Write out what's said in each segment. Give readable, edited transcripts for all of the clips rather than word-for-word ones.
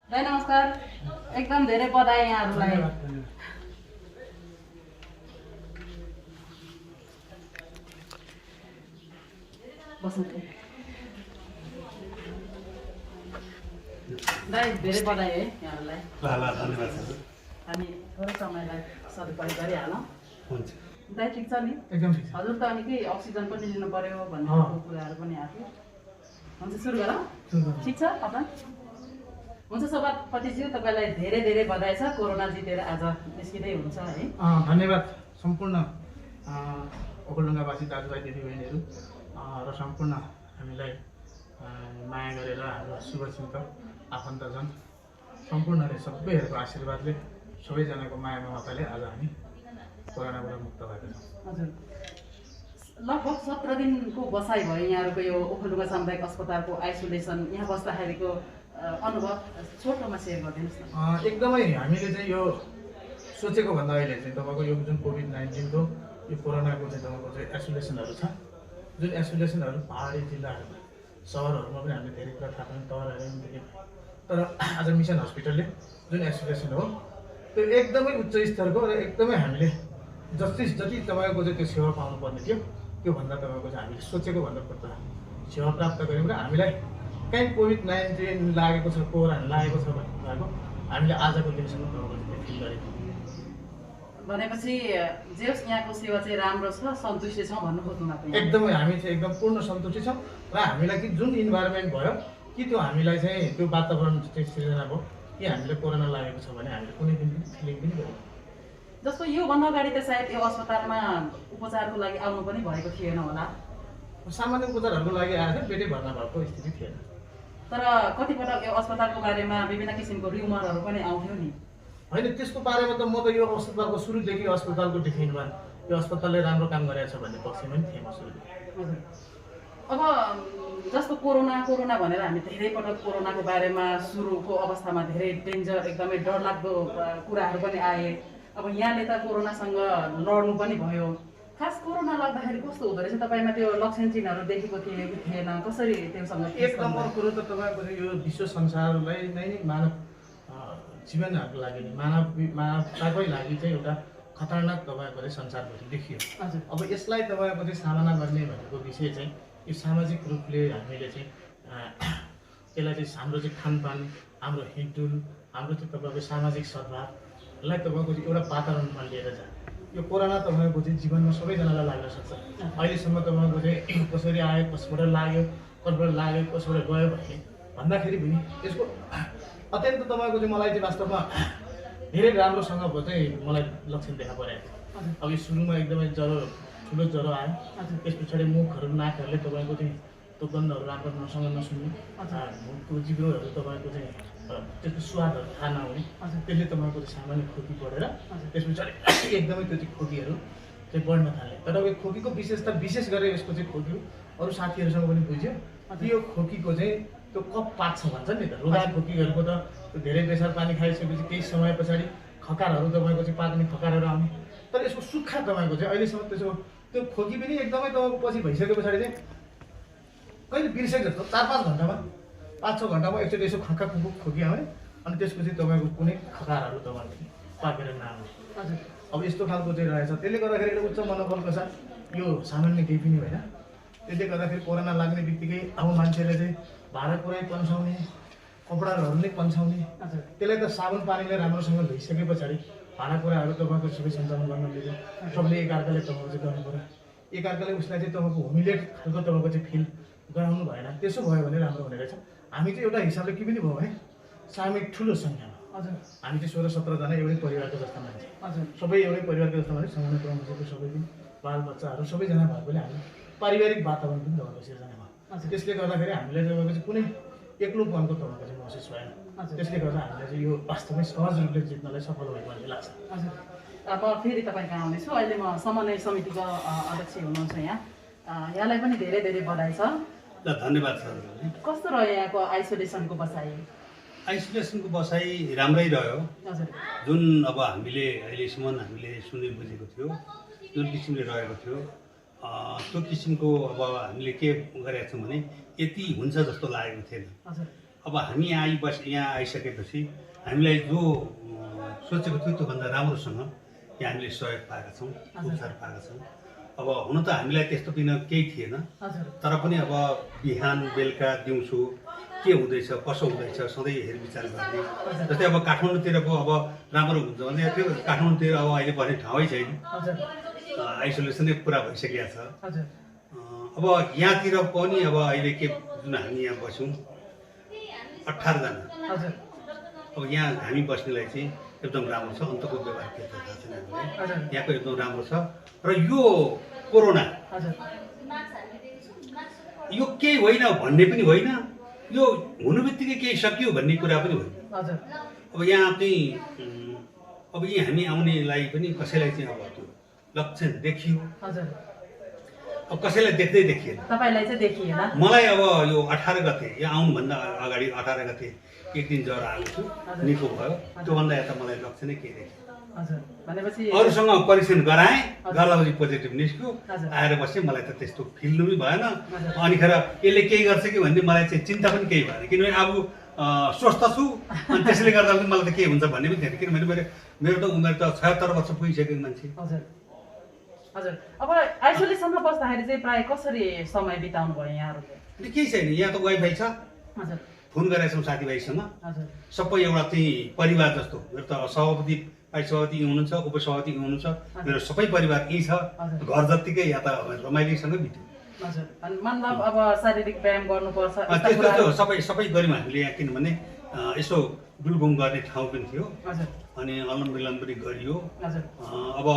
दाइ नमस्कार। एकदम धेरै बधाई यहाँहरूलाई। दाइ धेरै बधाई है यहाँहरूलाई। धन्यवाद सर। हामी थोरै समयलाई सदुपयोग गरिहालौँ। हुन्छ दाइ ठिक छ नि? एकदम ठिक छ। हजुर त अनि के अक्सिजन पनि लिनु पर्यो भन्ने कुराहरू पनि आएको थियो। हुन्छ सुरु गरौँ। ठिक छ अपन? हुन्छ सभापतिज्यू, तपाईँलाई धेरै धेरै बधाई छ। कोरोना जितेर आज निस्किँदै हुन्छ है। धन्यवाद सम्पूर्ण ओखलढुङ्गावासी दाजुभाइ दिदीबहिनीहरू र सम्पूर्ण हामीलाई माया गरेर हाम्रो शुभचिन्तक आफन्तजन सम्पूर्णले सबैहरूको आशीर्वादले सबैजनाको माया ममताले आज हामी कोरोनाबाट मुक्त भएका छौँ। हजुर, लगभग 17 दिनको बसाइ भयो यहाँहरूको यो ओखलढुङ्गा सामुदायिक अस्पतालको आइसोलेसन। यहाँ बस्दाखेरिको अनुभव छोटोमा सेयर गरिदिनुहोस् न। एकदमै हामीले चाहिँ यो सोचेको भन्दा अहिले चाहिँ तपाईँको यो जुन कोभिड-19को यो कोरोनाको चाहिँ तपाईँको चाहिँ एसोलेसनहरू छ, जुन एसोलेसनहरू पहाडी जिल्लाहरूमा सहरहरूमा पनि हामीले धेरै कुरा थाहा पायौँ, तवरहरूदेखि। तर आज मिसन हस्पिटलले जुन एसोलेसन हो त्यो एकदमै उच्च स्तरको र एकदमै हामीले जति तपाईँको चाहिँ त्यो सेवा पाउनुपर्ने थियो त्योभन्दा तपाईँको चाहिँ हामीले सोचेको भन्दा बढी सेवा प्राप्त गऱ्यौँ र हामीलाई कहीँ कोभिड-19 लागेको छ, कोरोना लागेको छ भन्ने कुराको हामीले आजको दिनसम्म तपाईँको फिल गरेको। भनेपछि जे होस् यहाँको सेवा चाहिँ राम्रो छ, सन्तुष्टि छौँ भन्नु खोज्नु भएको? एकदमै हामी चाहिँ एकदम पूर्ण सन्तुष्टि छौँ र हामीलाई कि जुन इन्भाइरोमेन्ट भयो कि त्यो हामीलाई चाहिँ त्यो वातावरण चाहिँ सिर्जना भयो कि हामीले कोरोना लागेको छ भने हामीले कुनै दिन फिलिङ पनि गरेनौँ। जस्तो योभन्दा अगाडि त सायद यो अस्पतालमा उपचारको लागि आउनु पनि भएको थिएन होला। सामान्य उपचारहरूको लागि आएर पेटै भर्ना भएको स्थिति थिएन। तर कतिपटक यो अस्पतालको बारेमा विभिन्न किसिमको र्युमरहरू पनि आउँथ्यो नि। होइन, त्यसको बारेमा त म त यो अस्पतालको सुरुदेखि अस्पतालको डिफेन्डमा यो अस्पतालले राम्रो काम गरेको छ भन्ने पक्षमा पनि थिएँ म सुरुदेखि। हजुर, अब जस्तो कोरोना भनेर हामी धेरै पटक कोरोनाको बारेमा सुरुको अवस्थामा धेरै डेन्जर, एकदमै डरलाग्दो कुराहरू पनि आए। अब यहाँले त कोरोनासँग लड्नु पनि भयो। खास कोरोना लाग्दाखेरि कस्तो हुँदो रहेछ? तपाईँमा त्यो लक्षण चिन्हहरू देखेको थिए कि थिएन? कसरी त्योसँग? एक नम्बर कुरो त तपाईँको यो विश्व संसारलाई नै मानव जीवनहरूको लागि मानवताकै लागि चाहिँ एउटा खतरनाक तपाईँको चाहिँ संसारभरि देखियो। हजुर, अब यसलाई तपाईँको चाहिँ सामना गर्ने भनेको विषय चाहिँ यो सामाजिक रूपले हामीले चाहिँ यसलाई चाहिँ हाम्रो चाहिँ खानपान, हाम्रो हिँडडुल, हाम्रो चाहिँ तपाईँको सामाजिक सद्भावलाई तपाईँको चाहिँ एउटा वातावरणमा लिएर जान्छ। यो कोरोना तपाईँको चाहिँ जीवनमा सबैजनालाई लाग्न सक्छ। अहिलेसम्म तपाईँको चाहिँ कसरी आयो, कसबाट लाग्यो, कसबाट गयो भन्दाखेरि पनि यसको अत्यन्त तपाईँको चाहिँ मलाई चाहिँ वास्तवमा धेरै राम्रोसँग चाहिँ मलाई लक्षण देखा परेको थियो। अब यो सुरुमा एकदमै ठुलो ज्वरो आयो, त्यस पछाडि मुखहरू नाकहरूले तपाईँको चाहिँ त्यो गन्धहरू राम्रोसँग नसुन्ने, मुखको जिब्रोहरू तपाईँको चाहिँ त्यसको स्वादहरू थाहा नहुने, त्यसले तपाईँको चाहिँ सामान्य खोकी बढेर त्यस पछाडि एकदमै त्यो चाहिँ खोकीहरू चाहिँ बढ्न थाले। तर अब यो खोकीको विशेषता विशेष गरेर यसको चाहिँ खोकी अरू साथीहरूसँग पनि बुझ्यो कि यो खोकीको चाहिँ त्यो कफ पाक्छ भन्छ नि त। रुगा खोकीहरूको त धेरै बेसार पानी खाइसकेपछि केही समय पछाडि खकारहरू तपाईँको चाहिँ पाक्ने, खकारहरू आउने। तर यसको सुक्खा तपाईँको चाहिँ अहिलेसम्म त्यो खोकी पनि एकदमै तपाईँको पछि भइसके पछाडि चाहिँ कहिले बिर्सेको जस्तो 4-5 घन्टामा 5-6 घन्टामा एकचोटि यसो खक्का खुक्कु खोकी आउने अनि त्यसपछि तपाईँको कुनै खकारहरू तपाईँको पाकेर नआउने। अब यस्तो खालको चाहिँ रहेछ। त्यसले गर्दाखेरि एउटा उच्च मनोबलको साथ यो सामान्य केही पनि होइन। त्यसले गर्दाखेरि कोरोना लाग्ने बित्तिकै अब मान्छेले चाहिँ भाँडाकुँडा पन्साउने, कपडाहरू नै पन्साउने, त्यसलाई त साबुन पानीले राम्रोसँग धोइसके पछाडि भाँडाकुँडाहरू तपाईँको सबै सञ्चालन गर्न मिल्यो। सबले एकअर्काले तपाईँको चाहिँ गर्नु पऱ्यो। एकअर्काले उसलाई चाहिँ तपाईँको हुमिलेट खालको तपाईँको चाहिँ फिल गराउनु भएन। त्यसो भयो भने राम्रो हुने रहेछ। हामी चाहिँ एउटा हिसाबले के पनि भयो भने सामूहिक ठुलो सङ्ख्यामा हामी चाहिँ 16-17 जना एउटै परिवारको जस्तो मान्छे, सबै एउटै परिवारको जस्तो मान्छे, सामान्य क्रमको सबै पनि बालबच्चाहरू सबैजना भएकोले हामी पारिवारिक वातावरण पनि तपाईँको सिर्जना भयो। त्यसले गर्दाखेरि हामीलाई तपाईँको चाहिँ कुनै एक्लोपनको तपाईँको चाहिँ महसुस भएन। त्यसले गर्दा हामीलाई चाहिँ यो वास्तवमै सहज रूपले जित्नलाई सफल भएको भन्ने लाग्छ। हजुर, अब फेरि तपाईँ कहाँ आउनेछु। अहिले म समन्वय समितिको अध्यक्ष हुनुहुन्छ यहाँलाई पनि धेरै धेरै बधाई छ। धन्यवाद सर। कस्तो रह्यो यहाँको आइसोलेसनको बसाइ? आइसोलेसनको बसाइ राम्रै रह्यो। हजुर, जुन अब हामीले अहिलेसम्म हामीले सुनि बुझेको थियो, जुन किसिमले रहेको थियो त्यो किसिमको अब हामीले के गरेका छौँ भने यति हुन्छ जस्तो लागेको थिएन। अब हामी यहाँ आइसकेपछि हामीलाई जो सोचेको थियो त्योभन्दा राम्रोसँग यहाँ हामीले सहयोग पाएका छौँ, उपचार पाएका छौँ। अब हुन त हामीलाई त्यस्तो बिना केही थिएन, तर पनि अब बिहान बेलुका दिउँसो के हुँदैछ कसो हुँदैछ सधैँ हेरविचार गर्ने। जस्तै अब काठमाडौँतिरको अब राम्रो हुन्छ भने त्यो काठमाडौँतिर अब अहिले बस्ने ठाउँै छैन, आइसोलेसनै पुरा भइसकेको छ। अब यहाँतिर पनि अब अहिले के जुन हामी यहाँ बस्यौँ 18 जना, अब यहाँ हामी बस्नेलाई चाहिँ एकदम राम्रो छ। अन्तको व्यवहार के थाहा छैन हामीलाई, यहाँको एकदम राम्रो छ। र यो कोरोना यो केही होइन भन्ने पनि होइन, यो हुनु बित्तिकै केही सकियो भन्ने कुरा पनि होइन। अब यहाँ चाहिँ अब यी हामी आउनेलाई पनि कसैलाई चाहिँ अब त्यो लक्षण देखियो, अब कसैलाई देख्दै देखिएन। तपाईलाई चाहिँ देखिएन? मलाई अब यो 18 गते यो आउनुभन्दा अगाडि 18 गते एक दिन ज्वरो आएको छु, निको भयो। त्योभन्दा यता मलाई लक्षणै केही देखिएन। भनेपछि अरूसँग परीक्षण गराएँ, गर्दापछि पोजिटिभ निस्क्यो। आएर बसेँ, मलाई त त्यस्तो फिल्नु पनि भएन। अनिखेर यसले केही गर्छ कि भन्ने मलाई चाहिँ चिन्ता पनि केही भएन, किनभने अब स्वस्थ छु अनि त्यसले गर्दा पनि मलाई त के हुन्छ भन्ने पनि थिएन, किनभने मेरो त उमेर त 76 वर्ष पुगिसकेको मान्छे। हजुर अब आइसोलेसनमा बस्दाखेरि चाहिँ प्राय कसरी समय बिताउनु भयो यहाँहरूले? केही छैन, यहाँ त वाइफाई छ, फोन गरेका छौँ साथीभाइसँग। सबै एउटा चाहिँ परिवार जस्तो। मेरो त सभापति सभापति हुनुहुन्छ, उपसभापति हुनुहुन्छ, मेरो सबै परिवार यहीँ छ। घर जत्तिकै या त रमाइलोसँग बित्यो। मतलब अब शारीरिक व्यायाम गर्नुपर्छ त्यो सबै गऱ्यौँ हामीले यहाँ, किनभने यसो डुलघुम गर्ने ठाउँ पनि थियो अनि अलम विलम पनि गरियो। अब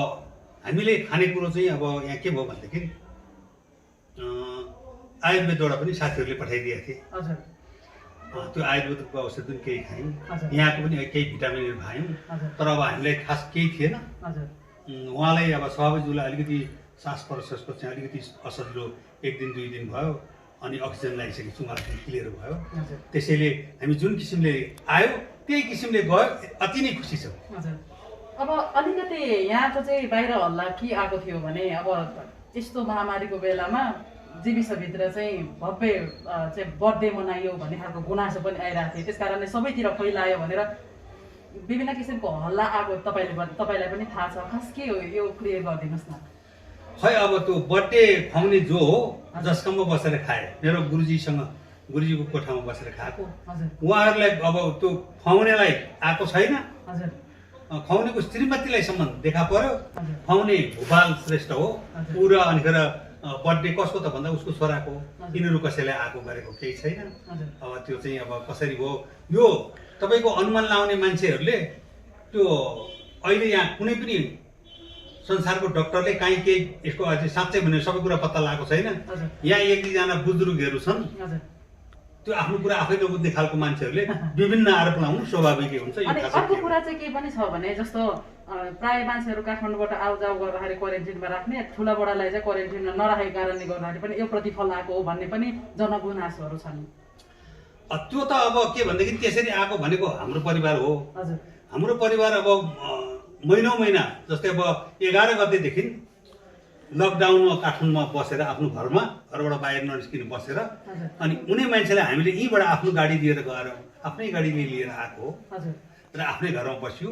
हामीले खानेकुरो चाहिँ अब यहाँ के भयो भनेदेखि आयुर्वेदबाट पनि साथीहरूले पठाइदिएका थिए। त्यो आयुर्वेदको औषध पनि केही खायौँ, यहाँको पनि केही भिटामिनहरू खायौँ, तर अब हामीलाई खास केही थिएन। उहाँलाई अब सभापतिज्यूलाई अलिकति सास प्रश्वासको चाहिँ अलिकति असजिलो 1 दिन 2 दिन भयो, अनि अक्सिजन लगाइसकेपछि उहाँलाई क्लियर भयो। त्यसैले हामी जुन किसिमले आयो त्यही किसिमले गयो, अति नै खुसी छौँ। अब अलिकति यहाँको चाहिँ बाहिर हल्ला के आएको थियो भने अब यस्तो महामारीको बेलामा जीविसभित्र चाहिँ भव्य चाहिँ बर्थडे मनाइयो भन्ने खालको गुनासो पनि आइरहेको थियो, त्यस कारणले सबैतिर फैलायो भनेर विभिन्न किसिमको हल्ला आएको तपाईँलाई पनि थाहा छ। खास के हो यो क्लियर गरिदिनुहोस् न। खै अब त्यो बर्थडे खुवाउने जो हो जसकोमा बसेर खाए, मेरो गुरुजीको कोठामा बसेर खाएको, उहाँहरूलाई अब त्यो खुवाउनेलाई आएको छैन। खुवाउनेको श्रीमतीलाई सम्म देखा पर्यो। खुवाउने भूपाल श्रेष्ठ हो ऊ, र अनिखेर बर्थडे कसको त भन्दा उसको छोराको, यिनीहरू कसैलाई आएको गरेको केही छैन। अब त्यो चाहिँ अब कसरी हो यो तपाईँको अनुमान लगाउने मान्छेहरूले त्यो अहिले यहाँ कुनै पनि संसारको डक्टरले काहीँ केही यसको अझै साँच्चै भने सबै कुरा पत्ता लगाएको छैन। यहाँ 1-2 जना बुजुर्गहरू छन्, त्यो आफ्नो कुरा आफै नबुझ्ने खालको मान्छेहरूले विभिन्न आरोप लगाउनु स्वाभाविकै हुन्छ। अनि अर्को कुरा चाहिँ के पनि छ भने जस्तो प्राय मान्छेहरू काठमाडौँबाट आउजाउ गर्दाखेरि क्वारेन्टिनमा राख्ने, ठुला बडालाई चाहिँ क्वारेन्टिनमा नराखेको कारणले गर्दाखेरि पनि यो प्रतिफल आएको हो भन्ने पनि जनगुनासोहरू छन्। त्यो त अब के भनेदेखि त्यसरी आएको भनेको हाम्रो परिवार हो। हाम्रो परिवार अब महिना जस्तै अब 11 गतेदेखि लकडाउनमा काठमाडौँमा बसेर आफ्नो घरबाट बाहिर ननिस्किनु बसेर, अनि उनी मान्छेलाई हामीले यहीँबाट आफ्नो गाडी लिएर गएर आफ्नै गाडीले लिएर आएको हो र आफ्नै घरमा बस्यो।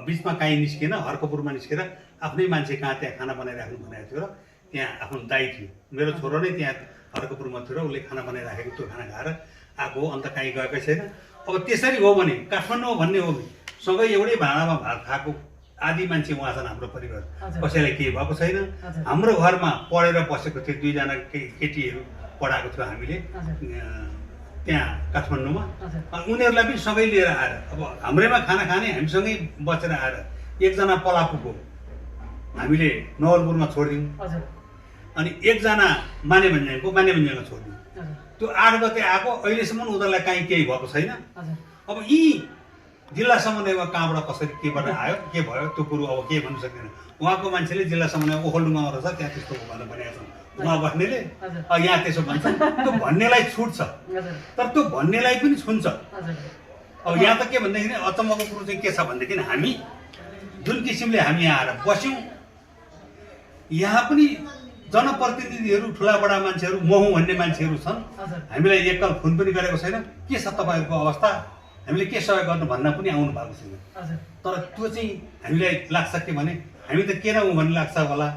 बिचमा काहीँ निस्किएन, हर्कपुरमा निस्केर आफ्नै मान्छे कहाँ त्यहाँ खाना बनाइराख्नु भनेको थियो र त्यहाँ आफ्नो दाइ थियो, मेरो छोरो नै त्यहाँ हर्कपुरमा थियो र उसले खाना बनाइराखेको त्यो खाना खाएर आएको हो, अन्त कहीँ गएकै छैन। अब त्यसरी हो भने काठमाडौँ भन्ने हो सँगै एउटै भाँडामा भात खाएको आदि मान्छे उहाँ छन् हाम्रो परिवार, कसैलाई केही भएको छैन। हाम्रो घरमा पढेर बसेको थियो 2 जना केटीहरू पढाएको थियो हामीले त्यहाँ काठमाडौँमा, उनीहरूलाई पनि सँगै लिएर आएर अब हाम्रैमा खाना खाने, हामीसँगै बसेर आएर 1 जना पलाफुको हामीले नवलपुरमा छोडिदियौँ, अनि 1 जना मानेभन्ज्याङमा छोडिदियौँ। त्यो 8 गते आएको, अहिलेसम्म उनीहरूलाई काहीँ केही भएको छैन। अब यी जिल्ला समन्वयमा कहाँबाट कसरी केबाट आयो के भयो त्यो कुरो अब केही भन्नु सक्दैन। उहाँको मान्छेले जिल्ला समन्वय ओखलडुङ्गामा रहेछ त्यहाँ त्यस्तो भनेर भनेको छ उहाँ बस्नेले, यहाँ त्यसो भन्छ। त्यो भन्नेलाई छुट छ, तर त्यो भन्नेलाई पनि छुन्छ। अब यहाँ त के भन्दाखेरि अचम्मको कुरो चाहिँ के छ भनेदेखि हामी जुन किसिमले हामी यहाँ आएर बस्यौँ, यहाँ पनि जनप्रतिनिधिहरू ठुला बडा मान्छेहरू म हुँ भन्ने मान्छेहरू छन्। हजुर हामीलाई एकल फोन पनि गरेको छैन, के छ तपाईँहरूको अवस्था, हामीले के सहयोग गर्नु भन्न पनि आउनु भएको छैन। हजुर तर त्यो चाहिँ हामीलाई लाग्छ के भने हामी त के न हौँ भन्ने लाग्छ होला,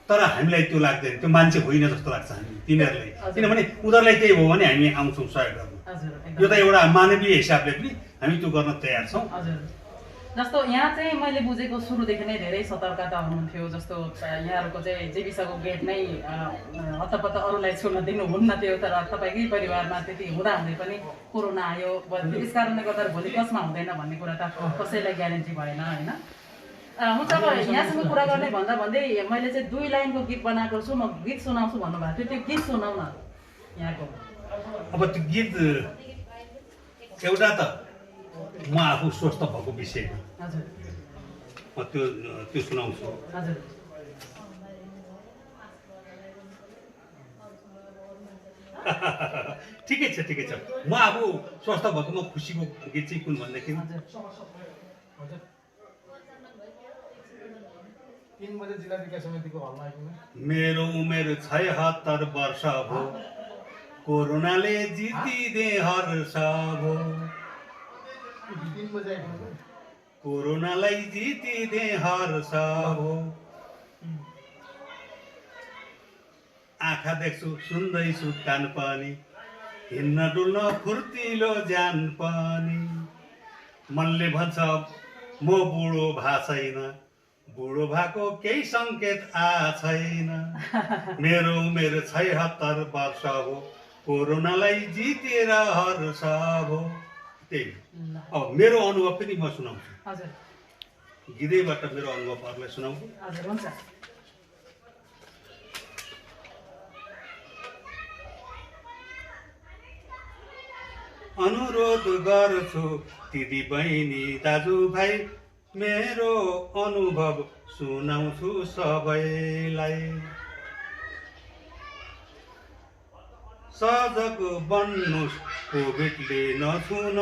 तर हामीलाई त्यो लाग्दैन, त्यो मान्छे होइन जस्तो लाग्छ हामी तिनीहरूलाई। किनभने उनीहरूलाई त्यही हो भने हामी आउँछौँ सहयोग गर्नु। हजुर यो त एउटा मानवीय हिसाबले पनि हामी त्यो गर्न तयार छौँ। हजुर जस्तो यहाँ चाहिँ मैले बुझेको सुरुदेखि नै धेरै सतर्कता हुनुहुन्थ्यो। जस्तो यहाँहरूको चाहिँ जीविकाको गेट नै हतपत्त अरूलाई छुन दिनुहुन्न थियो, तर तपाईँकै परिवारमा त्यति हुँदाहुँदै पनि कोरोना आयो, त्यस कारणले गर्दा भोलि कसमा हुँदैन भन्ने कुरा त कसैलाई ग्यारेन्टी भएन होइन। हुन्छ अब यहाँसँग कुरा गर्ने भन्दा भन्दै मैले चाहिँ 2 लाइनको गीत बनाएको छु, म गीत सुनाउँछु भन्नुभएको थियो, त्यो गीत सुनाउन यहाँको। अब त्यो गीत एउटा त म आफू स्वस्थ भएको विषयमा हजुर म त्यो सुनाउँछु। हजुर ठिकै छ ठिकै छ। म आफू स्वस्थ भएको म खुसीको गीत चाहिँ कुन भनेदेखि 3 बजे जिल्ला विकास समितिको हलमा आइपुग्नु। मेरो उमेर 76 वर्ष हो, कोरोनाले जितिदे हर्ष हो, 3 बजे आइपुग्नु। कोरोनालाई जितिदे हर्ष हो। आँखा देख्छु सुन्दैछु कान पनि, हिँड्न डुल्न फुर्तिलो ज्यान पनि। मनले भन्छ म बुढो भा छैन, बुढो भएको केही सङ्केत छैन। मेरो उमेर 76 वर्ष हो, कोरोनालाई जितेर हर्ष हो। त्यही अब मेरो अनुभव पनि म सुनाउँछु। हजुर गीतैबाट मेरो अनुभवहरूलाई सुनाउँछु। हजुर हुन्छ। अनुरोध गर्छु दिदी बहिनी दाजुभाइ, मेरो अनुभव सुनाउँछु सबैलाई। सजग बन्नुहोस्, कोभिडले नछुन,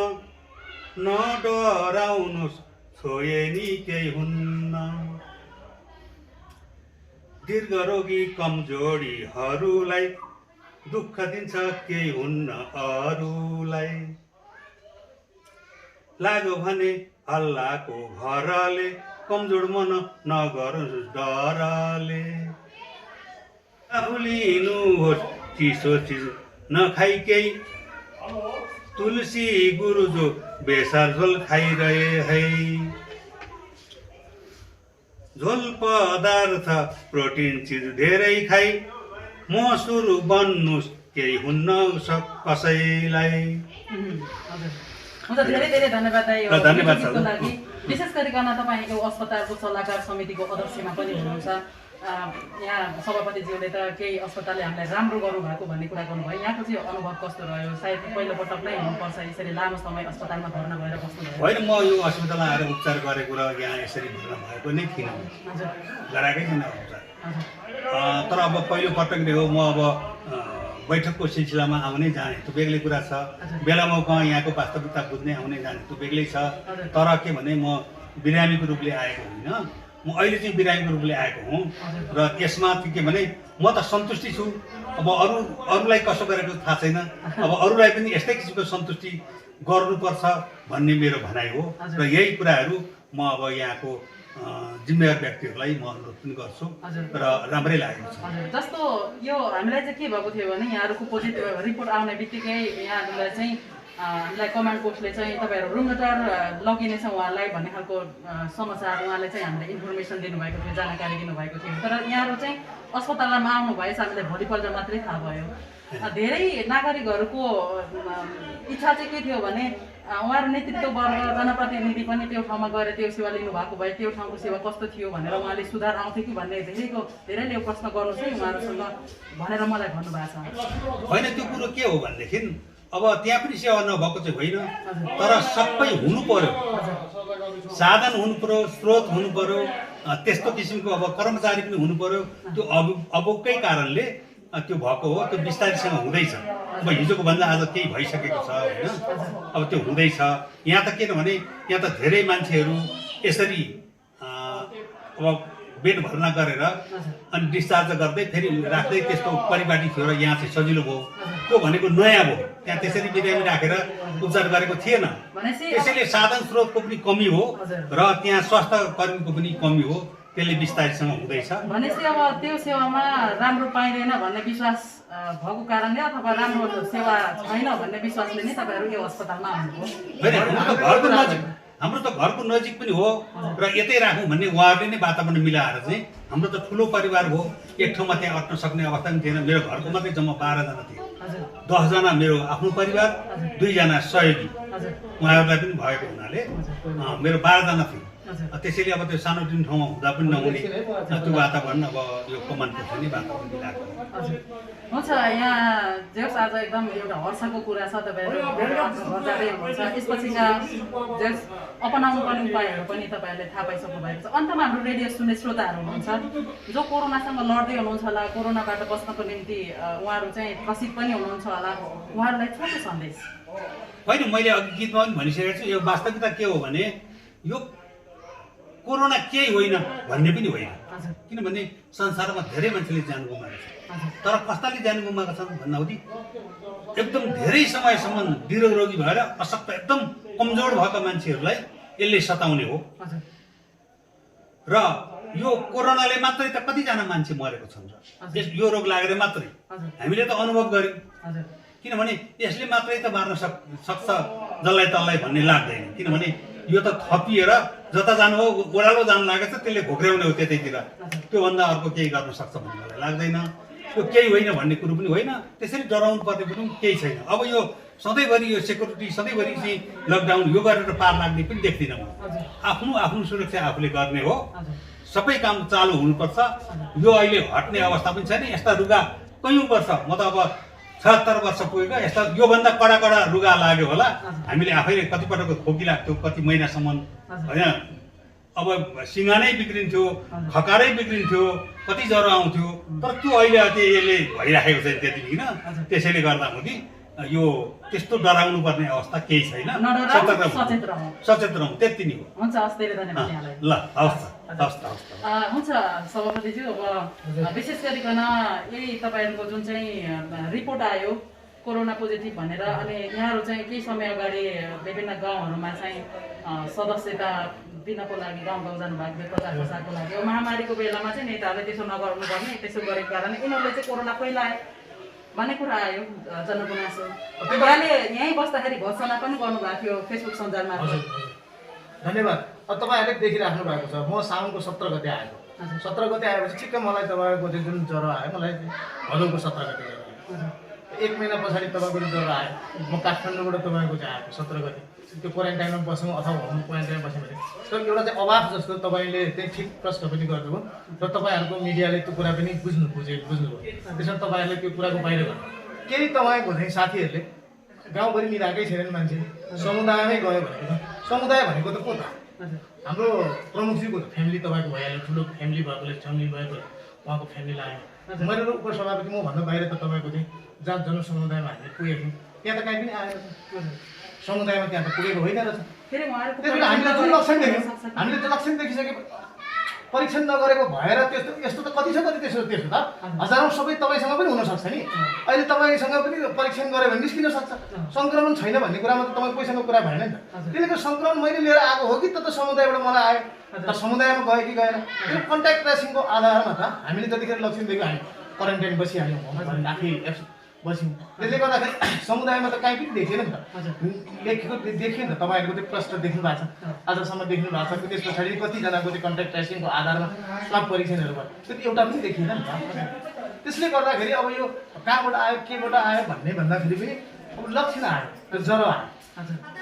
नडराउनुहोस्, छोए नि केही हुन्न। दीर्घरोगी कमजोरीहरूलाई दुःख दिन्छ, केही हुन्न अरूलाई। लाग्यो भने अल्लाहको घरले, कमजोर मन नगर्नुहोस् डरले। लिनुहोस् चिसो चिज नखाइ केही, तुलसी गुरुजो बेसार झोल खाइरहे है। झोल पदार्थ प्रोटिन चिज धेरै खाइ, मसुर बन्नुहोस्, केही हुन्न कसैलाई। हुन्छ धेरै धेरै धन्यवाद दाइ यो धन्यवाद छ। गीतको लागि। विशेष गरिकन तपाईँको अस्पतालको सल्लाहकार समितिको अध्यक्षमा पनि हुनुहुन्छ। यहाँ सभापतिज्यूले त केही अस्पतालले हामीलाई राम्रो गर्नुभएको भन्ने कुरा गर्नुभयो, यहाँको चाहिँ अनुभव कस्तो रह्यो? सायद पहिलोपटक नै हुनुपर्छ यसरी लामो समय अस्पतालमा भर्ना भएर बस्नुभयो। होइन, म यो अस्पतालमा आएर उपचार गरेको र यहाँ यसरी भर्ना भएको नै थिइनँ, हजुर गराएकै छैन उपचार। हजुर तर अब पहिलोपटकले हो, म अब बैठकको सिलसिलामा आउने जाने त्यो बेग्लै कुरा छ। बेला मौका यहाँको वास्तविकता बुझ्ने आउने जाने त्यो बेग्लै छ। तर के भने म बिरामीको रूपले आएको होइन, म अहिले चाहिँ बिरामीको रूपले आएको हुँ। र यसमा के भने म त सन्तुष्टि छु। अब अरूलाई कसो गरेको थाहा छैन, अब अरूलाई पनि यस्तै किसिमको सन्तुष्टि गर्नुपर्छ भन्ने मेरो भनाइ हो। र यही कुराहरू म अब यहाँको जिम्मेवार व्यक्तिहरूलाई म अनुरोध पनि गर्छु र राम्रै लागेको छ। हजुर जस्तो यो हामीलाई चाहिँ के भएको थियो भने यहाँहरूको पोजिटिभ रिपोर्ट आउने बित्तिकै यहाँहरूलाई चाहिँ हामीलाई कमान्ड पोस्टले चाहिँ तपाईँहरू रुमटार लगिनेछ उहाँलाई भन्ने खालको समाचार उहाँले चाहिँ हामीलाई इन्फर्मेसन दिनुभएको थियो, जानकारी दिनुभएको थियो। तर यहाँहरू चाहिँ अस्पतालमा आउनु भएछ हामीलाई भोलिपल्ट मात्रै थाहा भयो। धेरै नागरिकहरूको इच्छा चाहिँ के थियो भने उहाँहरू नेतृत्व वर्ग जनप्रतिनिधि पनि त्यो ठाउँमा गएर त्यो सेवा लिनुभएको भए त्यो ठाउँको सेवा कस्तो थियो भनेर उहाँले सुधार आउँथ्यो कि भन्ने धेरैले यो प्रश्न गर्नुहोस् है उहाँहरूसँग भनेर मलाई भन्नुभएको छ। होइन, त्यो कुरो के हो भनेदेखि अब त्यहाँ पनि सेवा नभएको चाहिँ होइन, तर सबै हुनु पर्यो, साधन हुनु पर्यो, स्रोत हुनु पर्यो, त्यस्तो किसिमको अब कर्मचारी पनि हुनु पर्यो। त्यो अबकै कारणले त्यो भएको हो। त्यो बिस्तारैसँग हुँदैछ। अब हिजोको भन्दा आज केही भइसकेको छ होइन, अब त्यो हुँदैछ। यहाँ त के भने यहाँ त धेरै मान्छेहरू यसरी अब बेड भर्ना गरेर अनि डिस्चार्ज गर्दै फेरि राख्दै त्यस्तो परिपाटी थियो र यहाँ चाहिँ सजिलो भयो। त्यो भनेको नयाँ भयो, त्यहाँ त्यसरी बिरामी राखेर उपचार गरेको थिएन। त्यसैले साधन स्रोतको पनि कमी हो र त्यहाँ स्वास्थ्य कर्मीको पनि कमी हो, त्यसले बिस्तारैसँग हुँदैछ। भनेपछि अब त्यो सेवामा राम्रो पाइँदैन भन्ने विश्वास भएको कारणले अथवा राम्रो सेवा छैन भन्ने विश्वासले नै तपाईँहरू यो अस्पतालमा आउनुभयो। हाम्रो त घरको नजिक पनि हो र यतै राखौँ भन्ने उहाँहरूले नै वातावरण मिलाएर चाहिँ हाम्रो त ठुलो परिवार हो, एक ठाउँमा त्यहाँ अट्न सक्ने अवस्था पनि थिएन। मेरो घरको मात्रै जम्मा 12 जना थिए, 10 जना मेरो आफ्नो परिवार, 2 जना सहयोगी उहाँहरूलाई पनि भएको हुनाले मेरो 12 जना थियो। त्यसैले अब त्यो सानोतिनो ठाउँमा हुँदा पनि नहुने त्यो वातावरण अब यो कमानको थियो नि वातावरण मिलाएको। हुन्छ, यहाँ जेक्स आज एकदम एउटा हर्षको कुरा छ, तपाईँहरू जाँदै हुनुहुन्छ, यसपछिका जेक्स अपनाउनु पर्ने उपायहरू पनि तपाईँहरूले थाहा पाइसक्नु भएको छ। अन्तमा हाम्रो रेडियो सुन्ने श्रोताहरू हुनुहुन्छ जो कोरोनासँग लड्दै हुनुहुन्छ होला, कोरोनाबाट बच्नको निम्ति उहाँहरू चाहिँ त्रसित पनि हुनुहुन्छ होला, उहाँहरूलाई छोटो सन्देश। होइन, मैले अघि गीतमा पनि भनिसकेको छु, यो वास्तविकता के हो भने यो कोरोना केही होइन भन्ने पनि होइन, किनभने संसारमा धेरै मान्छेले ज्यान गुमाएको छ। तर कस्ताले ज्यान गुमाएका छन् भन्दाहुँदी एकदम धेरै समयसम्म निरोगी भएर अशक्त एकदम कमजोर भएका मान्छेहरूलाई यसले सताउने हो। र यो कोरोनाले मात्रै त कतिजना मान्छे मरेको छन् र यो रोग लागेर मात्रै हामीले त अनुभव गर्यौँ, किनभने यसले मात्रै त मार्न सक्छ जसलाई तल्लाई भन्ने लाग्दैन। किनभने यो त थपिएर जता जानु हो ओह्रालो जानु लागेको छ, त्यसले घोक्र्याउने हो त्यतैतिर, त्योभन्दा अर्को केही गर्न सक्छ भन्ने मलाई लाग्दैन। त्यो केही होइन भन्ने कुरो पनि होइन, त्यसरी डराउनु पर्ने पनि केही छैन। अब यो सधैँभरि यो सेक्युरिटी सधैँभरि चाहिँ लकडाउन यो गरेर पार लाग्ने पनि देख्दिनँ म। आफ्नो सुरक्षा आफूले गर्ने हो, सबै काम चालु हुनुपर्छ। यो अहिले हट्ने अवस्था पनि छैन। यस्ता रुगा कयौँ वर्ष, म त अब 76 वर्ष पुगेको, यस्ता योभन्दा कडा रुगा लाग्यो होला, हामीले आफैले कतिपटक खोकी लाग्थ्यो कति महिनासम्म होइन। अब सिँगानै बिग्रिन्थ्यो, खकारै बिग्रिन्थ्यो, कति ज्वरो आउँथ्यो, तर त्यो अहिले यसले भइराखेको छैन त्यति किन। त्यसैले गर्दा हुँदी यो त्यस्तो डराउनु पर्ने अवस्था केही छैन, सचेत रहौँ, त्यति नै हो। हुन्छ, हस्, धेरै धन्यवाद यहाँलाई। ल हवस्। हुन्छ सभापतिज्यू, अब विशेष गरिकन यही तपाईँहरूको जुन चाहिँ रिपोर्ट आयो कोरोना पोजिटिभ भनेर, अनि यहाँहरू चाहिँ केही समय अगाडि विभिन्न गाउँहरूमा चाहिँ सदस्यता दिनको लागि गाउँ जानुभएको थियो प्रचार प्रसारको लागि। अब महामारीको बेलामा चाहिँ नेताहरूले त्यसो नगर्नुपर्ने, त्यसो गरेको कारण यिनीहरूले चाहिँ कोरोना फैलाए भन्ने कुरा आयो जनगुनासो। यहाँले यहीँ बस्दाखेरि घोषणा पनि गर्नुभएको थियो फेसबुक सञ्जालमा। धन्यवाद। अब तपाईँहरूले देखिराख्नु भएको छ, म साउनको 17 गते आएको। 17 गते आएपछि ठिक्क मलाई तपाईँको चाहिँ जुन ज्वरो आयो, मलाई भदौको 17 गते ज्वरो आयो। 1 महिना पछाडि तपाईँको ज्वरो आयो। म काठमाडौँबाट तपाईँको चाहिँ आएको 17 गते। त्यो क्वारेन्टाइनमा बस्यौँ अथवा होम क्वारेन्टाइनमा बस्यौँ भने त्यो एउटा चाहिँ अभाव जस्तो तपाईँले त्यही ठिक प्रश्न पनि गर्नुभयो र तपाईँहरूको मिडियाले त्यो कुरा पनि बुझ्नुभयो। त्यसमा तपाईँहरूले त्यो कुराको बाहिर गर्नु केही तपाईँको चाहिँ साथीहरूले गाउँभरि मिलाएकै छैनन् मान्छे, समुदायमै गयो भनेको समुदाय भनेको त को त हाम्रो प्रमुखजीको फ्यामिली तपाईँको भइहाल्यो, ठुलो फ्यामिली भएकोले फ्यामिली भएको उहाँको फ्यामिली आयो। मैले उपसभापति म भन्दा बाहिर त तपाईँको चाहिँ जहाँ जनसमुदायमा हामीले पुगेको त्यहाँ त कहीँ पनि आएन, समुदायमा त्यहाँ त पुगेको होइन रहेछ। त्यसैले हामीले जुन लक्षण देख्यौँ, हामीले त्यो लक्षण देखिसके परीक्षण नगरेको भएर त्यस्तो यस्तो त कति छ कति त्यसो त हजारौँ सबै तपाईँसँग पनि हुनसक्छ नि। अहिले तपाईँसँग पनि परीक्षण गऱ्यो भने निस्किन सक्छ, सङ्क्रमण छैन भन्ने कुरामा त तपाईँ पैसाको कुरा भएन नि त। त्यसले गर्दा सङ्क्रमण मैले लिएर आएको हो कि त समुदायबाट मलाई आयो, त समुदायमा गयो कि गएन, त्यो कन्ट्याक्ट ट्रेसिङको आधारमा त हामीले जतिखेर लक्षण देख्यौँ हामी क्वारेन्टाइन बसिहाल्यौँ, आफै बस्यौँ। त्यसले गर्दाखेरि समुदायमा त कहीँ पनि देखिएन नि त, देखियो नि त। तपाईँहरूको त्यो प्रश्न देख्नु भएको छ, आजसम्म देख्नु भएको छ। त्यस पछाडि कतिजनाको चाहिँ कन्ट्याक्ट ट्रेसिङको आधारमा स्वाब परीक्षणहरू भयो, त्यो एउटा पनि देखिएन नि त। त्यसले गर्दाखेरि अब यो कहाँबाट आयो केबाट आयो भन्ने भन्दाखेरि पनि अब लक्षण आयो, त्यो ज्वरो आयो,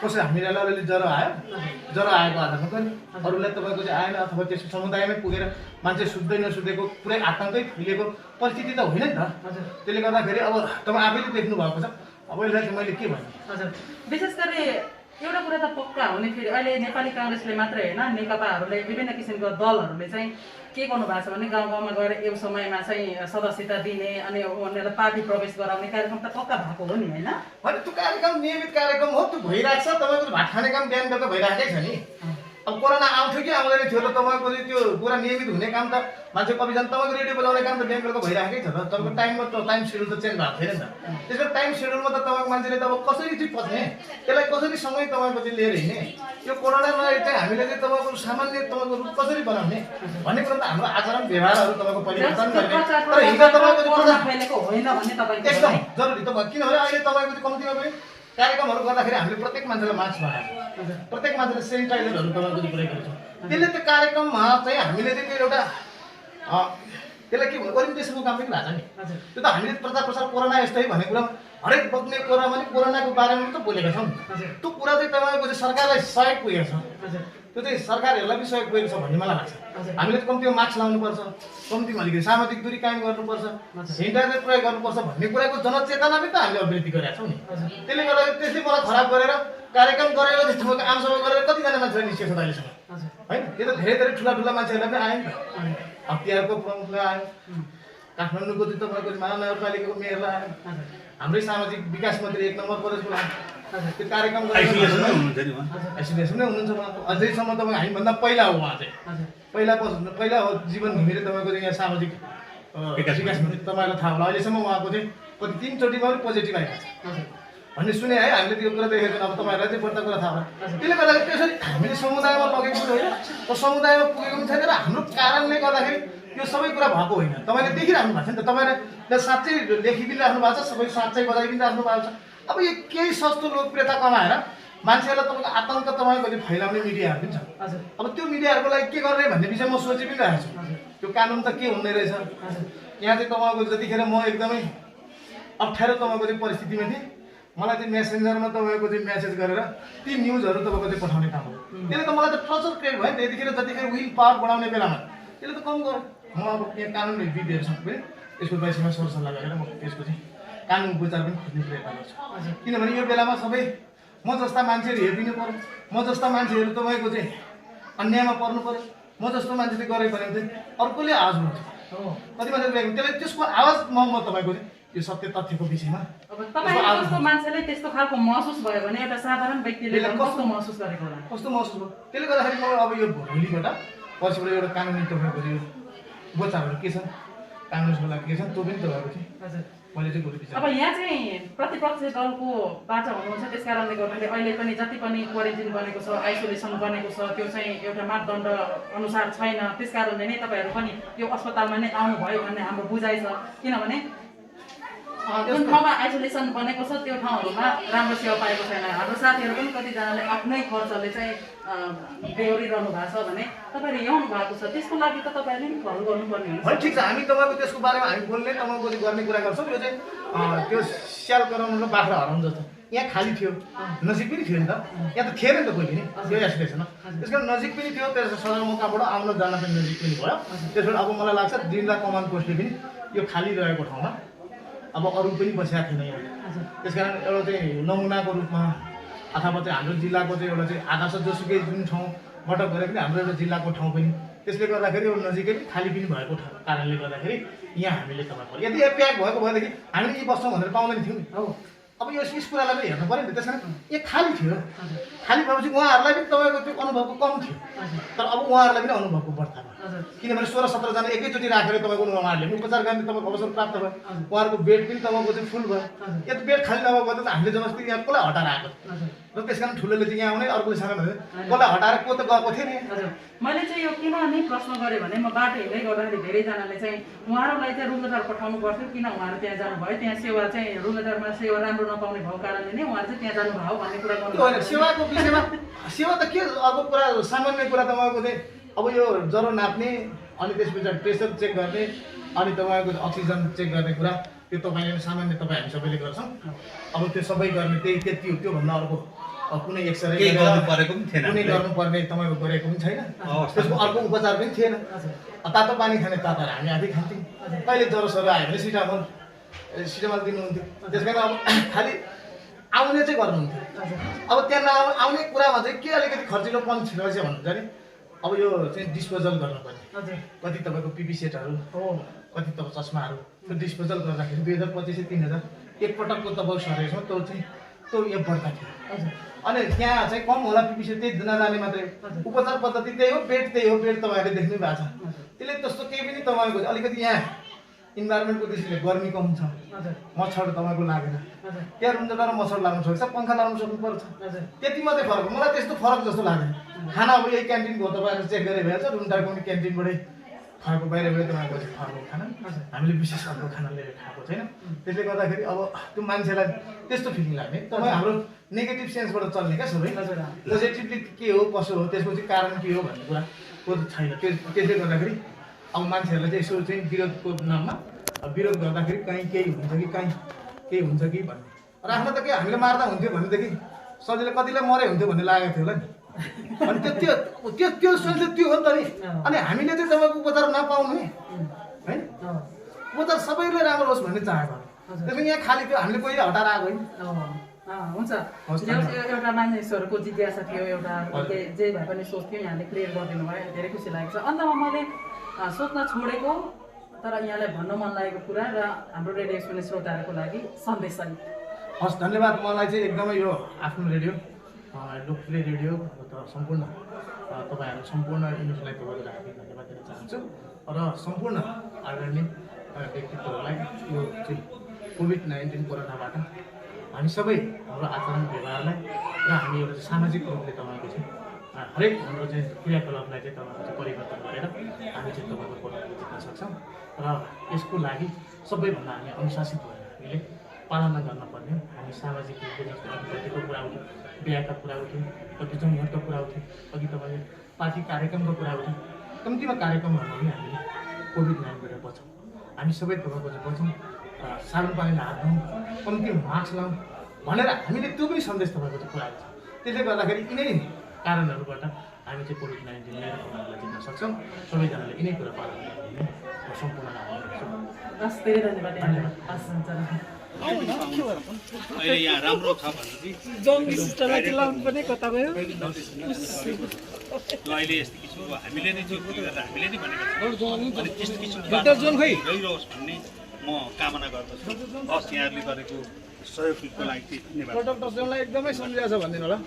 कसै हामीलाई अलिअलि ज्वरो आयो, ज्वरो आएको आधारमा पनि अरूलाई तपाईँको चाहिँ आएन, अथवा त्यस समुदायमै पुगेर मान्छे सुत्दै नसुतेको पुरै आतङ्कै फैलिएको परिस्थिति त होइन नि त। त्यसले गर्दाखेरि अब तपाईँ आफैले देख्नु भएको छ। अब यसलाई चाहिँ मैले के भन्नु, हजुर, विशेष गरी एउटा कुरा त पक्का हो नि, फेरि अहिले नेपाली काङ्ग्रेसले मात्रै होइन, नेकपाहरूले विभिन्न किसिमको दलहरूले चाहिँ के गर्नु भएको छ भने गाउँ गाउँमा गएर यो समयमा चाहिँ सदस्यता दिने अनि उनीहरूलाई पार्टी प्रवेश गराउने कार्यक्रम त पक्का भएको हो नि, होइन? त्यो कार्यक्रम नियमित कार्यक्रम हो, त्यो भइरहेको छ। तपाईँको भात खाने काम बिहान बेलुका भइरहेकै छ नि। अब कोरोना आउँथ्यो कि आउँदैन थियो त तपाईँको चाहिँ त्यो पुरा नियमित हुने काम त मान्छे कतिजना तपाईँको रेडियो बोलाउने काम त ब्याङ्कको भइरहेकै छ त तपाईँको टाइम सेड्युल त चेन्ज भएको छैन नि त त्यसको टाइम सेड्युलमा त तपाईँको मान्छेले त अब कसरी चाहिँ पच्ने त्यसलाई कसरी सँगै तपाईँको चाहिँ लिएर हिँड्ने यो कोरोनालाई चाहिँ हामीले चाहिँ तपाईँको सामान्य तपाईँको रूप कसरी बनाउने भन्ने कुरा त हाम्रो आचरण व्यवहारहरू तपाईँको परिवर्तन गर्ने तर हिजो तपाईँको एकदम जरुरी त भयो किनभने अहिले तपाईँको चाहिँ कम्तीमा पनि कार्यक्रमहरू गर्दाखेरि हामीले प्रत्येक मान्छेलाई मास्क लगाएको प्रत्येक मान्छेले सेनिटाइजरहरू तपाईँको चाहिँ प्रयोग गर्छौँ त्यसले त्यो कार्यक्रममा चाहिँ हामीले चाहिँ त्यो एउटा त्यसलाई के भन्नु ओरिएन्टेसनको काम पनि भएको छ नि त्यो त हामीले प्रचार प्रसार कोरोना यस्तै भन्ने कुरा हरेक बग्ने कोरोना पनि कोरोनाको बारेमा त बोलेका छौँ त्यो कुरा चाहिँ तपाईँको चाहिँ सरकारलाई सहयोग पुगेको छ त्यो चाहिँ सरकारहरूलाई पनि सहयोग पुगेको छ भन्ने मलाई लाग्छ हामीले कम्तीमा मास्क लाउनुपर्छ कम्तीमा अलिकति सामाजिक दूरी कायम गर्नुपर्छ सेनिटाइजर प्रयोग गर्नुपर्छ भन्ने कुराको जनचेतना पनि त हामीले अभिवृद्धि गरेका छौँ नि त्यसले गर्दा त्यसले मलाई खराब गरेर कार्यक्रम गरेर तपाईँको आमसभा गरेर कतिजना मान्छेले निस्केको छ अहिलेसम्म होइन त्यो त धेरै धेरै ठुला मान्छेहरूलाई पनि आयो नि त हतियारको प्रमुखलाई आयो काठमाडौँको चाहिँ तपाईँको महानगरपालिकाको मेयरलाई आयो हाम्रै सामाजिक विकास मन्त्री 1 नम्बर प्रदेशको त्यो कार्यक्रम आइसोलेसनै हुनुहुन्छ उहाँको अझैसम्म तपाईँ हामीभन्दा पहिला हो उहाँ चाहिँ पहिला हो जीवन घिमिरे तपाईँको चाहिँ यहाँ सामाजिक विकास मन्त्री तपाईँलाई थाहा होला अहिलेसम्म उहाँको चाहिँ कति 3 चोटिमा पनि पोजिटिभ आएको छ भन्ने सुने है हामीले त्यो कुरा देखेको छौँ अब तपाईँहरूलाई चाहिँ बढ्ता कुरा थाहा होला त्यसले गर्दाखेरि त्यसरी हामीले समुदायमा लगेको पनि होइन र समुदायमा पुगेको पनि छैन र हाम्रो कारणले गर्दाखेरि यो सबै कुरा भएको होइन तपाईँले देखिराख्नु भएको छ नि त तपाईँले साँच्चै लेखि पनि राख्नु भएको छ सबै साँच्चै बजाइ पनि राख्नु भएको छ अब यो केही सस्तो लोकप्रियता कमाएर मान्छेहरूलाई तपाईँको आतङ्क तपाईँको फैलाउने मिडियाहरू पनि छ अब त्यो मिडियाहरूको लागि के गर्ने भन्ने विषय म सोचि पनि राखेको छु त्यो कानुन त के हुने रहेछ यहाँ चाहिँ तपाईँको जतिखेर म एकदमै अप्ठ्यारो तपाईँको चाहिँ परिस्थितिमा थिएँ मलाई चाहिँ मेसेन्जरमा तपाईँको चाहिँ मेसेज गरेर ती न्युजहरू तपाईँको चाहिँ पठाउने काम हो त्यसले त मलाई त ट्रचर क्रिएट भयो नि त यतिखेर जतिखेर विल पावर बढाउने बेलामा त्यसले त कम गर्यो म अब यहाँ कानुन विधिहरूसँग पनि यसको विषयमा सरसल्लाह गरेर म त्यसको चाहिँ कानुन उपचार पनि खोज्ने प्रयत्न गर्छु किनभने यो बेलामा सबै म जस्ता मान्छेहरू हेरिदिनु पर्यो म जस्ता मान्छेहरू तपाईँको चाहिँ अन्यायमा पर्नु पर्यो म जस्तो मान्छेले गरेँ भने चाहिँ अर्कोले आवाज उठाउँछ कति मान्छेले त्यसलाई त्यसको आवाज म तपाईँको चाहिँ यो सत्य तथ्यको विषयमा अब तपाईँ जस्तो मान्छेले त्यस्तो खालको महसुस भयो भने एउटा साधारण व्यक्तिले कस्तो महसुस गरेको होला कस्तो महसुस भयो त्यसले गर्दाखेरि म अब यो भोलिबाट पर्सिबाट एउटा कानुनी तपाईँको यो उपचारहरू के छ कानुनको लागि के छ त्यो पनि तपाईँको चाहिँ हजुर मैले चाहिँ गुरु विचार अब यहाँ चाहिँ प्रतिपक्ष दलको बाचा हुनुहुन्छ त्यस कारणले गर्दाखेरि अहिले पनि जति पनि क्वारेन्टिन बनेको छ आइसोलेसन बनेको छ त्यो चाहिँ एउटा मापदण्ड अनुसार छैन त्यस कारणले नै तपाईँहरू पनि यो अस्पतालमा नै आउनुभयो भन्ने हाम्रो बुझाइ छ किनभने जुन ठाउँमा आइसोलेसन बनेको छ त्यो ठाउँहरूमा राम्रो सेवा पाएको छैन हाम्रो साथीहरू पनि कतिजनाले आफ्नै खर्चले चाहिँ बेहोरिरहनु भएको छ भने तपाईँहरू ल्याउनु भएको छ त्यसको लागि त तपाईँहरूले पनि भल गर्नुपर्ने हुन्छ ठिक छ हामी तपाईँको त्यसको बारेमा हामी बोल्ने तपाईँको गर्ने कुरा गर्छौँ यो चाहिँ त्यो स्याल गराउनु र बाख्रा हराउनु जस्तो यहाँ खाली थियो नजिक पनि थियो नि त यहाँ त थिएन नि त कोही पनि यो एसोलेसन त्यस कारण नजिक पनि थियो त्यस सदरमुकामबाट आउन जान पनि नजिक पनि भयो त्यसबाट अब मलाई लाग्छ जिल्ला कमान पोस्टले पनि यो खाली रहेको ठाउँमा अब अरू पनि बसेका थिएन यहाँ त्यस कारण एउटा चाहिँ नमुनाको रूपमा अथवा चाहिँ हाम्रो जिल्लाको चाहिँ एउटा चाहिँ आधा जोसुकै जुन ठाउँबाट गरे पनि हाम्रो एउटा जिल्लाको ठाउँ पनि त्यसले गर्दाखेरि यो नजिकै पनि खाली पनि भएको कारणले गर्दाखेरि यहाँ हामीले तपाईँको यदि यो प्याक भएको भएदेखि हामीले यहीँ बस्छौँ भनेर पाउँदैन थियौँ नि हो अब यो कुरालाई पनि हेर्नु पऱ्यो नि त्यस कारण यो खाली थियो खाली भएपछि उहाँहरूलाई पनि तपाईँको त्यो अनुभवको कम थियो तर अब उहाँहरूलाई पनि अनुभवको बढ्ता भयो किनभने 16-17 जना एकैचोटि राखेर तपाईँको उहाँहरूले पनि उपचार गर्ने तपाईँको अवसर प्राप्त भयो उहाँहरूको बेड पनि तपाईँको चाहिँ फुल भयो यति बेड खाली नभएको त हामीले जबरजस्ती यहाँ कसलाई हटाएर आएको र त्यस कारण ठुलोले चाहिँ यहाँ आउने अर्कोले सानो भने कसलाई हटाएर को त गएको थियो नि मैले चाहिँ यो किन नै प्रश्न गरेँ भने म बाटो हिँड्दै गर्दाखेरि धेरैजनाले चाहिँ उहाँहरूलाई चाहिँ रुलटार पठाउनु पर्थ्यो किन उहाँहरू त्यहाँ जानुभयो त्यहाँ सेवा चाहिँ रुलटारमा सेवा राम्रो नपाउने भएको कारणले नै उहाँहरू चाहिँ त्यहाँ जानुभयो भन्ने कुरा गर्नु सेवाको विषयमा सेवा त के अर्को कुरा सामान्य कुरा तपाईँको चाहिँ अब यो ज्वरो नाप्ने अनि त्यस पछाडि प्रेसर चेक गर्ने अनि तपाईँको अक्सिजन चेक गर्ने कुरा त्यो तपाईँले सामान्य तपाईँ हामी सबैले गर्छौँ अब त्यो सबै गर्ने त्यति हो त्योभन्दा अर्को कुनै एक्सरे कुनै गर्नुपर्ने तपाईँको गरेको पनि छैन त्यसको अर्को उपचार पनि थिएन तातो पानी खाने ताताहरू हामी आफै खान्थ्यौँ कहिले ज्वरोसरो आयो भने सिटामल दिनुहुन्थ्यो त्यस कारण अब खालि आउने चाहिँ गर्नुहुन्थ्यो अब त्यहाँ आउने कुरामा चाहिँ के अलिकति खर्चिलोपन रहेछ भन्नुहुन्छ नि अब यो चाहिँ डिस्पोजल गर्नुपर्ने कति तपाईँको पिपी सेटहरू कति तपाईँ चस्माहरू त्यो डिस्पोजल गर्दाखेरि 2025 3000 एकपटकको तपाईँको सर्भिसमा त्यो चाहिँ त्यो यो बढ्दा थियो अनि त्यहाँ चाहिँ कम होला पिपिसी त्यही नजाने मात्रै उपचार पद्धति त्यही हो बेड तपाईँहरूले देख्नु भएको छ त्यसले त्यस्तो केही पनि तपाईँको अलिकति यहाँ इन्भाइरोमेन्टको दृष्टिले गर्मी कम छ मच्छर तपाईँको लागेन त्यहाँ रुम जग्गा मच्छर लाग्नु सक्छ पङ्खा लगाउनु सक्नुपर्छ त्यति मात्रै फरक हो मलाई त्यस्तो फरक जस्तो लाग्दैन खाना अब यही क्यान्टिनको तपाईँहरूले चेक गरेर भइहाल्छ रुमटाको पनि क्यान्टिनबाटै खाएको बाहिरबाट तपाईँको चाहिँ फर्को खाना हामीले विशेष अर्को खाना लिएर खाएको छैन त्यसले गर्दाखेरि अब त्यो मान्छेलाई त्यस्तो फिलिङ लाग्ने तपाईँ हाम्रो नेगेटिभ सेन्सबाट चल्ने क्या सबै पोजिटिभली के हो कसो हो त्यसको चाहिँ कारण के हो भन्ने कुरा को छैन त्यसले गर्दाखेरि अब मान्छेहरूलाई चाहिँ यसो चाहिँ विरोधको नाममा विरोध गर्दाखेरि कहीँ केही हुन्छ कि कहीँ केही हुन्छ कि भन्ने राख्न त के हामीले मार्दा हुन्थ्यो भनेदेखि सजिलो कतिलाई मरै हुन्थ्यो भन्ने लागेको थियो होला नि अनि त्यो त्यो त्यो सोच त्यो हो नि त नि अनि हामीले चाहिँ तपाईँको उपचार नपाउनु है उपचार सबैले राम्रो होस् भन्ने चाहेको त्यसमा यहाँ खालि त्यो हामीले कोही हटाएर आएको होइन हुन्छ एउटा मानिसहरूको जिज्ञासा थियो एउटा जे भए पनि सोच्थ्यो यहाँले क्लियर गरिदिनु भयो धेरै खुसी लागेको छ अन्तमा मैले सोध्न छोडेको तर यहाँलाई भन्न मन लागेको कुरा र हाम्रो रेडियो सुन्ने श्रोताहरूको लागि सन्देश हस् धन्यवाद मलाई चाहिँ एकदमै यो आफ्नो रेडियो लोकप्रिय रेडियो सम्पूर्ण तपाईँहरू सम्पूर्ण युनिटलाई तपाईँलाई हामी धन्यवाद दिन चाहन्छु र सम्पूर्ण आदरणीय व्यक्तित्वहरूलाई यो चाहिँ कोभिड-19 कोरोनाबाट हामी सबै हाम्रो आचरण व्यवहारलाई र हामी एउटा सामाजिक रूपले तपाईँको चाहिँ हरेक हाम्रो चाहिँ क्रियाकलापलाई चाहिँ तपाईँको चाहिँ परिवर्तन गरेर हामी चाहिँ तपाईँको कोरोनालाई जित्न सक्छौँ र यसको लागि सबैभन्दा हामी अनुशासित भएर हामीले पालना गर्न पर्ने हामी सामाजिक रूपले जस्तो अघि कतिको कुरा उठ्यो बिहाका कुरा उठ्यो कति जमघटको कुरा उठ्यो अघि तपाईँले पार्टी कार्यक्रमको कुरा उठ्यो कम्तीमा कार्यक्रमहरूमा पनि हामीले कोभिड-19बाट बचौँ हामी सबै तपाईँको चाहिँ बचौँ साबुन पानीले हात धौँ कम्ती मास्क लाउँ भनेर हामीले त्यो पनि सन्देश तपाईँको चाहिँ पुऱ्याएको छ त्यसले गर्दाखेरि यिनै कारणहरूबाट हामी चाहिँ कोभिड-19 लिएर कोरोनालाई जित्न सक्छौँ सबैजनाले यिनै कुरा पालन गर्ने सम्पूर्ण हस् धेरै धन्यवाद अहिले यहाँ राम्रो छ भने अहिले यस्तो किसिमको हामीले नै जो हामीले नै भनेको छौँ अनि त्यस्तो किसिमको गइरहोस् भन्ने म कामना गर्दछु हस् यहाँहरूले गरेको सहयोगको लागि धन्यवाद डक्टर जोनलाई एकदमै सम्झिएको छ भनिदिनु होला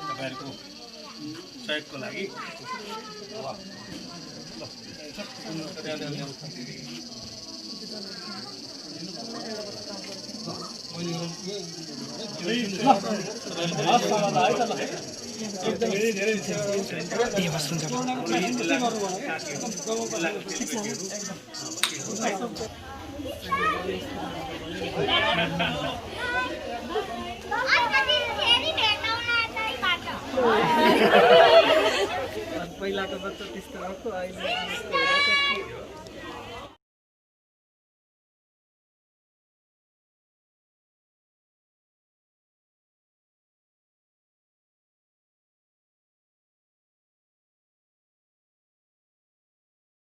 तपाईँहरूको सहयोगको लागि पहिलाको बच्चा त्यस्तो भएको अहिले